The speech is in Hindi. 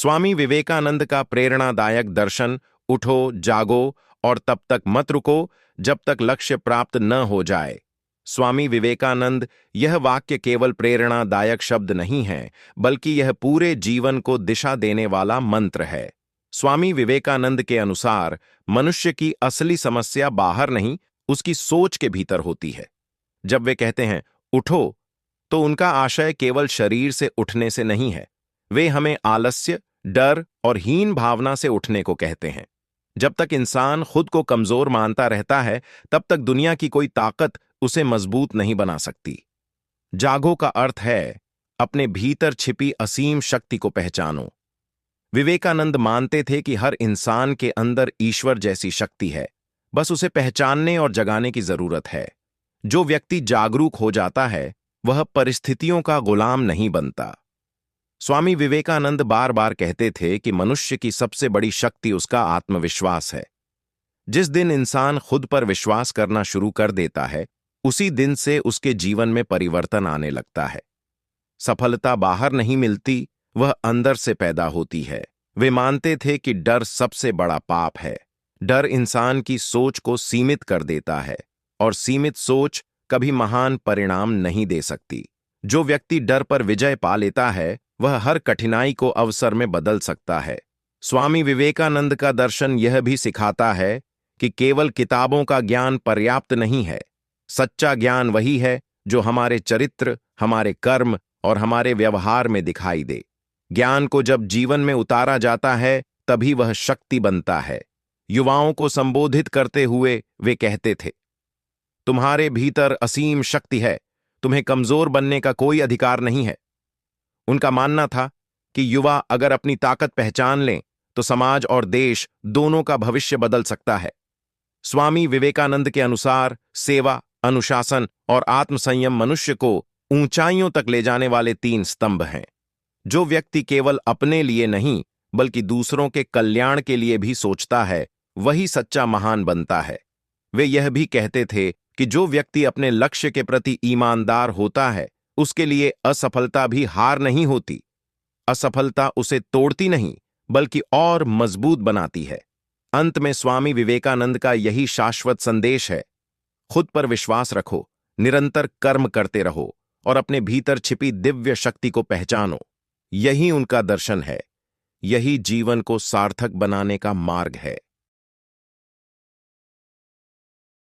स्वामी विवेकानंद का प्रेरणादायक दर्शन, उठो, जागो और तब तक मत रुको जब तक लक्ष्य प्राप्त न हो जाए। स्वामी विवेकानंद, यह वाक्य केवल प्रेरणादायक शब्द नहीं है, बल्कि यह पूरे जीवन को दिशा देने वाला मंत्र है। स्वामी विवेकानंद के अनुसार मनुष्य की असली समस्या बाहर नहीं, उसकी सोच के भीतर होती है। जब वे कहते हैं उठो, तो उनका आशय केवल शरीर से उठने से नहीं है। वे हमें आलस्य, डर और हीन भावना से उठने को कहते हैं। जब तक इंसान खुद को कमजोर मानता रहता है, तब तक दुनिया की कोई ताकत उसे मजबूत नहीं बना सकती। जागो का अर्थ है अपने भीतर छिपी असीम शक्ति को पहचानो। विवेकानंद मानते थे कि हर इंसान के अंदर ईश्वर जैसी शक्ति है, बस उसे पहचानने और जगाने की जरूरत है। जो व्यक्ति जागरूक हो जाता है, वह परिस्थितियों का गुलाम नहीं बनता। स्वामी विवेकानंद बार बार कहते थे कि मनुष्य की सबसे बड़ी शक्ति उसका आत्मविश्वास है। जिस दिन इंसान खुद पर विश्वास करना शुरू कर देता है, उसी दिन से उसके जीवन में परिवर्तन आने लगता है। सफलता बाहर नहीं मिलती, वह अंदर से पैदा होती है। वे मानते थे कि डर सबसे बड़ा पाप है। डर इंसान की सोच को सीमित कर देता है, और सीमित सोच कभी महान परिणाम नहीं दे सकती। जो व्यक्ति डर पर विजय पा लेता है, वह हर कठिनाई को अवसर में बदल सकता है। स्वामी विवेकानंद का दर्शन यह भी सिखाता है कि केवल किताबों का ज्ञान पर्याप्त नहीं है। सच्चा ज्ञान वही है जो हमारे चरित्र, हमारे कर्म और हमारे व्यवहार में दिखाई दे। ज्ञान को जब जीवन में उतारा जाता है, तभी वह शक्ति बनता है। युवाओं को संबोधित करते हुए वे कहते थे, तुम्हारे भीतर असीम शक्ति है, तुम्हें कमजोर बनने का कोई अधिकार नहीं है। उनका मानना था कि युवा अगर अपनी ताकत पहचान लें, तो समाज और देश दोनों का भविष्य बदल सकता है। स्वामी विवेकानंद के अनुसार सेवा, अनुशासन और आत्मसंयम मनुष्य को ऊंचाइयों तक ले जाने वाले 3 स्तंभ हैं। जो व्यक्ति केवल अपने लिए नहीं, बल्कि दूसरों के कल्याण के लिए भी सोचता है, वही सच्चा महान बनता है। वे यह भी कहते थे कि जो व्यक्ति अपने लक्ष्य के प्रति ईमानदार होता है, उसके लिए असफलता भी हार नहीं होती। असफलता उसे तोड़ती नहीं, बल्कि और मजबूत बनाती है। अंत में स्वामी विवेकानंद का यही शाश्वत संदेश है, खुद पर विश्वास रखो, निरंतर कर्म करते रहो और अपने भीतर छिपी दिव्य शक्ति को पहचानो। यही उनका दर्शन है, यही जीवन को सार्थक बनाने का मार्ग है।